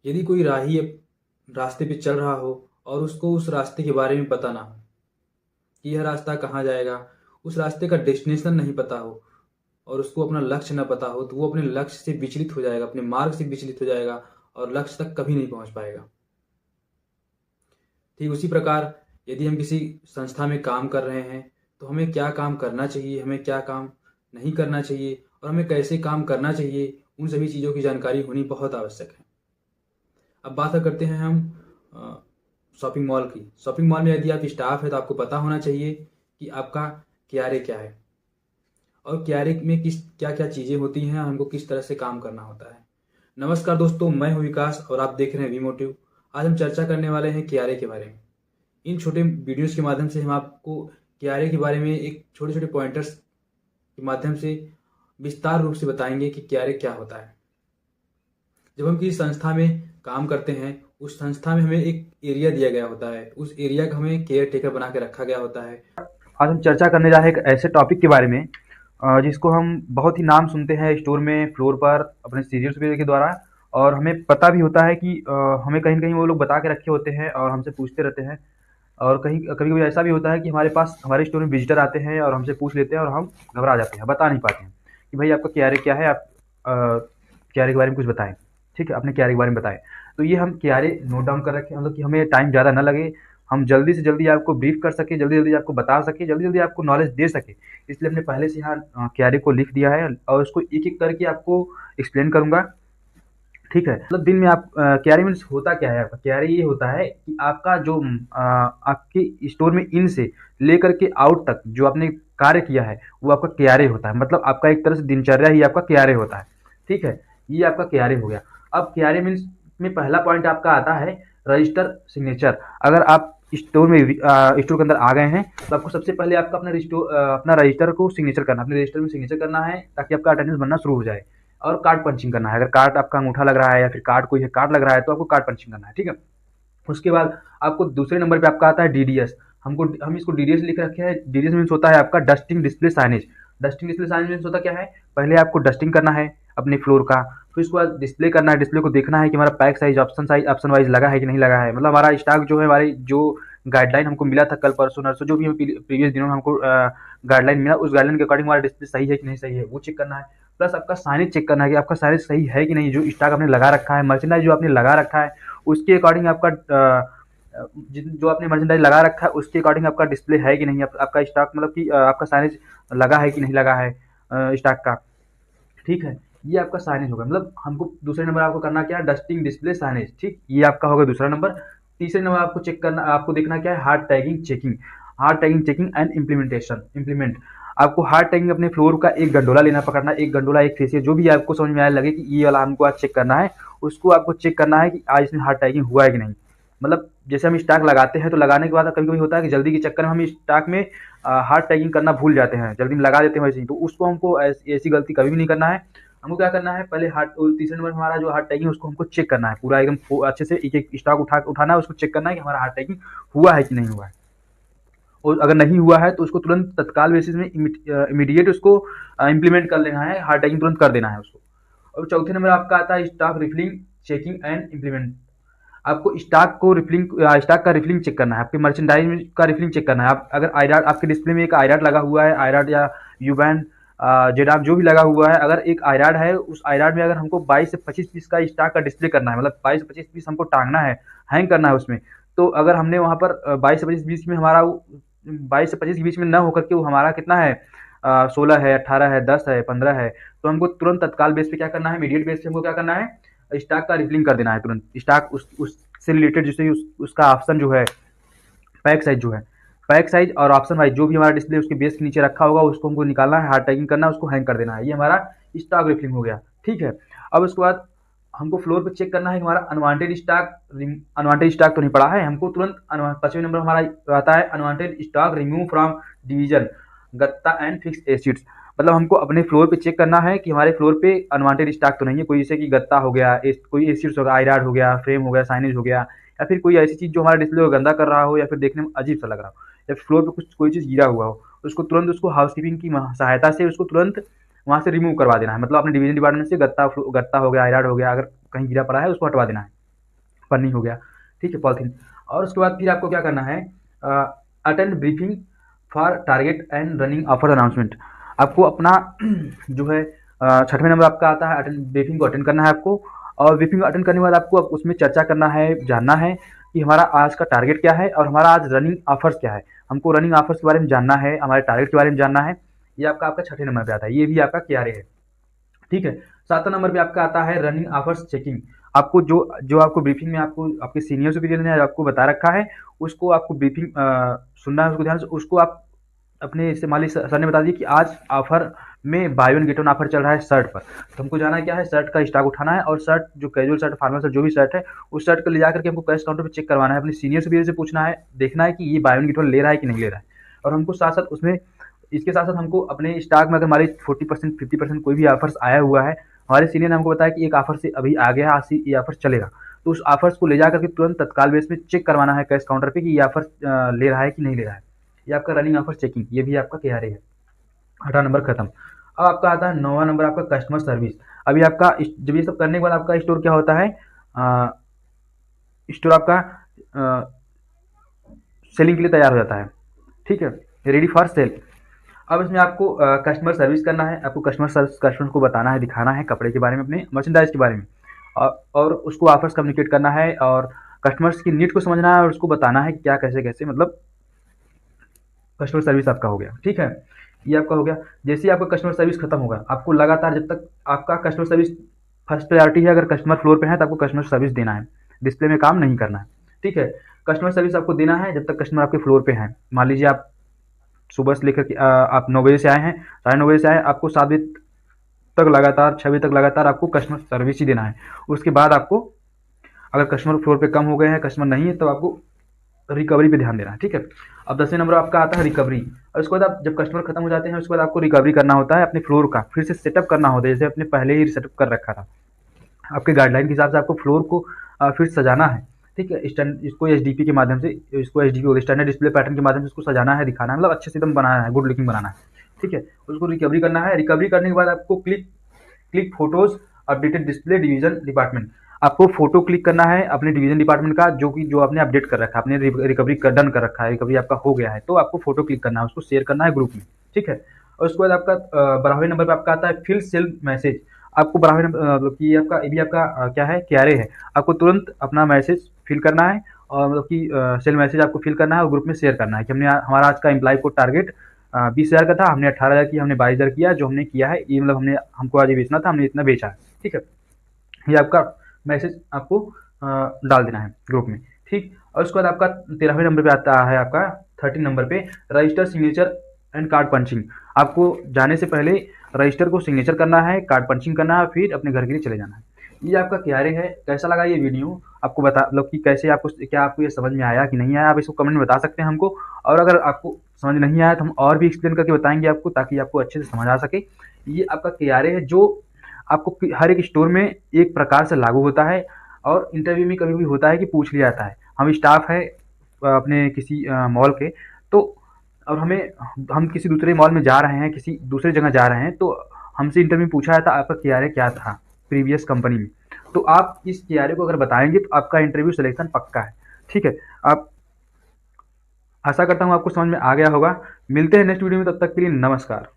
यदि कोई राही रास्ते पे चल रहा हो और उसको उस रास्ते के बारे में पता ना हो कि यह रास्ता कहाँ जाएगा, उस रास्ते का डेस्टिनेशन नहीं पता हो और उसको अपना लक्ष्य ना पता हो, तो वो अपने लक्ष्य से विचलित हो जाएगा, अपने मार्ग से विचलित हो जाएगा और लक्ष्य तक कभी नहीं पहुंच पाएगा। ठीक उसी प्रकार यदि हम किसी संस्था में काम कर रहे हैं तो हमें क्या काम करना चाहिए, हमें क्या काम नहीं करना चाहिए और हमें कैसे काम करना चाहिए, उन सभी चीज़ों की जानकारी होनी बहुत आवश्यक है। अब बात करते हैं हम शॉपिंग मॉल की। शॉपिंग मॉल में यदि आप स्टाफ है तो आपको पता होना चाहिए कि आपका क्यारे क्या है और क्यारे में किस क्या क्या चीज़ें होती हैं, हमको किस तरह से काम करना होता है। नमस्कार दोस्तों, मैं हूं विकास और आप देख रहे हैं वी मोटिव। आज हम चर्चा करने वाले हैं क्यारे के बारे में। इन छोटे वीडियोस के माध्यम से हम आपको क्यारे के बारे में एक छोटे छोटे पॉइंटर्स के माध्यम से विस्तार रूप से बताएंगे कि क्यारे क्या होता है। जब हम किसी संस्था में काम करते हैं, उस संस्था में हमें एक एरिया दिया गया होता है, उस एरिया का हमें केयर टेकर बना के रखा गया होता है। आज हम चर्चा करने जा रहे हैं एक ऐसे टॉपिक के बारे में जिसको हम बहुत ही नाम सुनते हैं स्टोर में, फ्लोर पर, अपने सीनियर्स के द्वारा। और हमें पता भी होता है कि हमें कहीं न कहीं वो लोग बता के रखे होते हैं और हमसे पूछते रहते हैं। और कहीं कभी-कभी ऐसा भी होता है कि हमारे पास हमारे स्टोर में विज़िटर आते हैं और हमसे पूछ लेते हैं और हम घबरा जाते हैं, बता नहीं पाते हैं कि भाई आपका क्यारे क्या है, आप क्यारे के बारे में कुछ बताएँ। ठीक है, अपने क्यारे के बारे में बताएँ। तो ये हम क्यारे नोट डाउन कर रखें, मतलब कि हमें टाइम ज़्यादा ना लगे, हम जल्दी से जल्दी आपको ब्रीफ कर सकें, जल्दी-जल्दी आपको बता सकें, जल्दी-जल्दी आपको नॉलेज दे सकें। इसलिए हमने पहले से यहाँ क्यारे को लिख दिया है और उसको एक-एक करके आपको एक्सप्लेन करूँगा। ठीक है, मतलब दिन में आप क्यारी मीन्स होता क्या है आपका? क्यारी ये होता है कि आपका जो आपके स्टोर में इन से लेकर के आउट तक जो आपने कार्य किया है, वो आपका क्यारे होता है। मतलब आपका एक तरह से दिनचर्या ही आपका क्यारे होता है। ठीक है, ये आपका क्यारे हो गया। अब क्यारे मीन्स में पहला पॉइंट आपका आता है रजिस्टर सिग्नेचर। अगर आप स्टोर में स्टोर के अंदर आ गए हैं तो आपको सबसे पहले आपका अपना रजिस्टर को सिग्नेचर करना, अपने रजिस्टर में सिग्नेचर करना है ताकि आपका अटेंडेंस बनना शुरू हो जाए। और कार्ड पंचिंग करना है। अगर कार्ड आपका अंगूठा लग रहा है या फिर कार्ड कोई है कार्ड लग रहा है तो आपको कार्ड पंचिंग करना है। ठीक है, उसके बाद आपको दूसरे नंबर पे आपका आता है डीडीएस। हम इसको डीडीएस लिख रखे हैं। डीडीएस मीन्स होता है आपका dusting display signage. Dusting display signage means होता क्या है, पहले आपको डस्टिंग करना है अपने फ्लोर का, फिर उसके बाद डिस्प्ले करना है। डिस्प्ले को देखना है कि हमारा पैक साइज ऑप्शन वाइज लगा है कि नहीं लगा है। मतलब हमारा स्टॉक जो है, हमारी जो गाइडलाइन हमको मिला था कल परसों नरसों, जो भी प्रीवियस दिनों में हमको गाइडलाइन मिला, उस गाइडलाइन के अकॉर्डिंग हमारा डिस्प्ले सही है कि नहीं सही है, वो चेक करना है। प्लस आपका साइनेज चेक करना है कि आपका साइनेज सही है कि नहीं, जो स्टॉक आपने लगा रखा है, मर्चेंडाइज जो आपने लगा रखा है उसके अकॉर्डिंग आपका जो आपने मर्चेंडाइज लगा रखा है उसके अकॉर्डिंग आपका डिस्प्ले है कि नहीं, आपका स्टॉक मतलब कि आपका साइनेज लगा है कि नहीं लगा है स्टॉक का। ठीक है, ये आपका साइनेज होगा। मतलब हमको दूसरे नंबर आपको करना क्या है, डस्टिंग डिस्प्ले साइनेज। ठीक, ये आपका होगा दूसरा नंबर। तीसरे नंबर आपको चेक करना, आपको देखना क्या है, hard tagging checking. Hard tagging checking and implement. आपको हार्ड टैगिंग अपने फ्लोर का एक गंडोला लेना पकड़ना, एक गंडोला एक फेसियल, जो भी आपको समझ में आया लगे कि ये वाला हमको आज चेक करना है, उसको आपको चेक करना है कि आज इसमें हार्ड टैगिंग हुआ है कि नहीं। मतलब जैसे हम स्टॉक लगाते हैं तो लगाने के बाद कभी कभी होता है कि जल्दी के चक्कर में हम स्टॉक में हार्ड टैगिंग करना भूल जाते हैं, जल्दी में लगा देते हैं वैसे ही। तो उसको हमको ऐसी गलती कभी भी नहीं करना है। हमको क्या करना है, पहले तीसरे नंबर हमारा जो हार्ड टैगिंग उसको हमको चेक करना है पूरा एकदम अच्छे से, एक एक स्टॉक उठाना है, उसको चेक करना है कि हमारा हार्ड टैगिंग हुआ है कि नहीं हुआ है। और अगर नहीं हुआ है तो उसको तुरंत तत्काल बेसिस में इमीडिएट उसको इम्प्लीमेंट कर लेना है, हार्ड टैगिंग तुरंत कर देना है उसको। और चौथे नंबर आपका आता है stock refilling checking and implement. आपको स्टॉक का रिफिलिंग चेक करना है, आपके मर्चेंडाइज का रिफिलिंग चेक करना है। आप अगर आईडाट आपके डिस्प्ले में एक आईडाट लगा हुआ है, आईडाट या यूबैन जेडाप जो भी लगा हुआ है, अगर एक आईडाट है, उस आईडाट में अगर हमको 22 से 25 पीस का स्टॉक का डिस्प्ले करना है, मतलब 22 से 25 पीस हमको टांगना है, हैंग करना है उसमें। तो अगर हमने वहाँ पर 22 से 25 बीच में हमारा 22 से 25 के बीच में न होकर के वो हमारा कितना है, 16 है, 18 है, 10 है, 15 है, तो हमको तुरंत तत्काल बेस पे क्या करना है, इमीडिएट बेस पे हमको क्या करना है, स्टॉक का रिफिलिंग कर देना है तुरंत। स्टॉक उससे रिलेटेड जैसे उसका ऑप्शन जो है, पैक साइज जो है, पैक साइज और ऑप्शन वाइज जो भी हमारा डिस्प्ले उसके बेस के नीचे रखा होगा उसको हमको निकालना है, हार्ड टैगिंग करना है, उसको हैंग कर देना है। ये हमारा स्टॉक रिफिलिंग हो गया। ठीक है, अब उसके बाद हमको फ्लोर पे चेक करना है कि हमारा अनवांटेड स्टॉक तो नहीं पड़ा है। हमको तुरंत 5वें नंबर हमारा आता है unwanted stock remove from division, गत्ता एंड फिक्स एसिड्स। मतलब हमको अपने फ्लोर पे चेक करना है कि हमारे फ्लोर पे अनवांटेड स्टॉक तो नहीं है, कोई जैसे कि गत्ता हो गया, कोई एसिड्स हो गया, आयराड हो गया, फ्रेम हो गया, साइनेज हो गया, या फिर कोई ऐसी चीज़ जो हमारे डिस्प्ले को गंदा कर रहा हो या फिर देखने में अजीब सा लग रहा हो, या फिर फ्लोर पे कुछ कोई चीज़ गिरा हुआ हो, उसको तुरंत उसको हाउसकीपिंग की सहायता से उसको तुरंत वहाँ से रिमूव करवा देना है। मतलब अपने डिवीजन डिपार्टमेंट से गत्ता हो गया, आयराड हो गया, अगर कहीं गिरा पड़ा है उसको हटवा देना है। पन्नी हो गया, ठीक है, पॉलिथीन। और उसके बाद फिर आपको क्या करना है, attend briefing for target and running offer announcement. आपको अपना जो है 6वें नंबर आपका आता है अटेंड ब्रीफिंग को अटेंड करना है आपको। और ब्रीफिंग अटेंड करने के बाद आपको उसमें चर्चा करना है, जानना है कि हमारा आज का टारगेट क्या है और हमारा आज रनिंग ऑफर्स क्या है। हमको रनिंग ऑफर्स के बारे में जानना है, हमारे टारगेट के बारे में जानना है। ये आपका 6ठे नंबर पे आता है, ये भी आपका KRA है, ठीक है। 7वां नंबर पे आपका आता है रनिंग ऑफर्स चेकिंग। आपको जो जो आपको ब्रीफिंग में आपको आपके सीनियर सुपीरियर ने आपको बता रखा है, उसको आपको ब्रीफिंग सुनना है, उसको ध्यान से, उसको आप अपने इससे मान लीजिए सर ने बता दिया कि आज ऑफर में by one get one offer चल रहा है शर्ट पर, तो हमको जाना है क्या है, शर्ट का स्टॉक उठाना है। और शर्ट जो कैजुअल शर्ट, फॉर्मल शर्ट, जो भी शर्ट है, उस शर्ट को ले जाकर के हमको कैश काउंटर पे चेक करवाना है, अपने सीनियर सुपीरियर से पूछना है, देखना है कि ये बाय वन गेट वन ले रहा है कि नहीं ले रहा है। और हमको साथ साथ उसमें इसके साथ साथ हमको अपने स्टॉक में अगर हमारे 40% 50% कोई भी ऑफर्स आया हुआ है, हमारे सीनियर ने हमको बताया कि एक ऑफर से अभी आ गया, आज से ये ऑफर चलेगा, तो उस ऑफर्स को ले जाकर के तुरंत तत्काल बेस में चेक करवाना है कैश काउंटर पे कि ये ऑफर ले रहा है कि नहीं ले रहा है। ये आपका रनिंग ऑफर चेकिंग, ये भी आपका KRA है। 8वां नंबर खत्म। अब आपका आता है 9वां नंबर आपका कस्टमर सर्विस। अभी आपका जब ये सब करने के बाद आपका स्टोर क्या होता है, स्टोर आपका सेलिंग के लिए तैयार हो जाता है, ठीक है, रेडी फॉर सेल। अब इसमें आपको कस्टमर सर्विस करना है, आपको कस्टमर को बताना है, दिखाना है कपड़े के बारे में, अपने मर्चेंडाइज के बारे में, और उसको ऑफर्स कम्युनिकेट करना है, और कस्टमर्स की नीड को समझना है और उसको बताना है कि क्या कैसे कैसे, मतलब कस्टमर सर्विस आपका हो गया, ठीक है। ये आपका हो गया। जैसे ही आपका कस्टमर सर्विस खत्म होगा, आपको लगातार जब तक आपका कस्टमर सर्विस फर्स्ट प्रायोरिटी है, अगर कस्टमर फ्लोर पे है तो आपको कस्टमर सर्विस देना है, डिस्प्ले में काम नहीं करना है, ठीक है। कस्टमर सर्विस आपको देना है जब तक कस्टमर आपके फ्लोर पे हैं। मान लीजिए आप सुबह से लेकर के आप 9 बजे से आए हैं, 9:30 बजे से आए, आपको 7 बजे तक लगातार, 6 बजे तक लगातार आपको कस्टमर सर्विस ही देना है। उसके बाद आपको अगर कस्टमर फ्लोर पे कम हो गए हैं, कस्टमर नहीं है, तो आपको रिकवरी पे ध्यान देना है, ठीक है। अब 10वें नंबर आपका आता है रिकवरी। और उसके बाद आप जब कस्टमर खत्म हो जाते हैं, उसके बाद आपको रिकवरी करना होता है, अपने फ्लोर का फिर से सेटअप करना होता है, जैसे आपने पहले ही सेटअप कर रखा था। आपके गाइडलाइन के हिसाब से आपको फ्लोर को फिर सजाना है, ठीक है। इसको HDP के माध्यम से, इसको HDP स्टैंडर्ड डिस्प्ले पैटर्न के माध्यम से इसको सजाना है, दिखाना है, मतलब अच्छे से एकदम बनाना है, गुड लुकिंग बनाना है, ठीक है। उसको रिकवरी करना है। रिकवरी करने के बाद आपको click photos updated display division department, आपको फोटो क्लिक करना है अपने डिवीजन डिपार्टमेंट का, जो आपने अपडेट कर रखा है, आपने रिकवरी डन कर रखा है, रिकवरी आपका हो गया है, तो आपको फोटो क्लिक करना है, उसको शेयर करना है ग्रुप में, ठीक है। और उसके बाद आपका 12वें नंबर पर आपका आता है फिल सेल मैसेज। आपको 12वें नंबर कि आपका ये भी आपका क्या है, KRA है। आपको तुरंत अपना मैसेज फिल करना है, और मतलब कि सेल मैसेज आपको फिल करना है और ग्रुप में शेयर करना है कि हमने हमारा आज का एम्प्लॉय को टारगेट 20,000 का था, हमने 18,000 किया, हमने 22,000 किया, जो हमने किया है ये, मतलब हमको आज ये बेचना था, हमने इतना बेचा है, ठीक है। ये आपका मैसेज आपको डाल देना है ग्रुप में, ठीक। और उसके बाद आपका 13वें नंबर पे आता है आपका 13 नंबर पे register signature and card punching. आपको जाने से पहले रजिस्टर को सिग्नेचर करना है, कार्ड पंचिंग करना है, फिर अपने घर के लिए चले जाना है। ये आपका KRA है। कैसा लगा ये वीडियो, आपको बता, मतलब कि कैसे आपको, क्या आपको ये समझ में आया कि नहीं आया, आप इसको कमेंट में बता सकते हैं हमको। और अगर आपको समझ नहीं आया तो हम और भी एक्सप्लेन करके बताएंगे आपको, ताकि आपको अच्छे से समझ आ सके। ये आपका KRA है, जो आपको हर एक स्टोर में एक प्रकार से लागू होता है, और इंटरव्यू में कभी भी होता है कि पूछ लिया जाता है। हम स्टाफ है अपने किसी मॉल के, तो और हम किसी दूसरे मॉल में जा रहे हैं, किसी दूसरे जगह जा रहे हैं, तो हमसे इंटरव्यू में पूछा जाता आपका KRA क्या था प्रीवियस कंपनी में, तो आप इस KRA को अगर बताएंगे तो आपका इंटरव्यू सिलेक्शन पक्का है, ठीक है। आप, आशा करता हूँ आपको समझ में आ गया होगा। मिलते हैं नेक्स्ट वीडियो में, तब तक के लिए नमस्कार।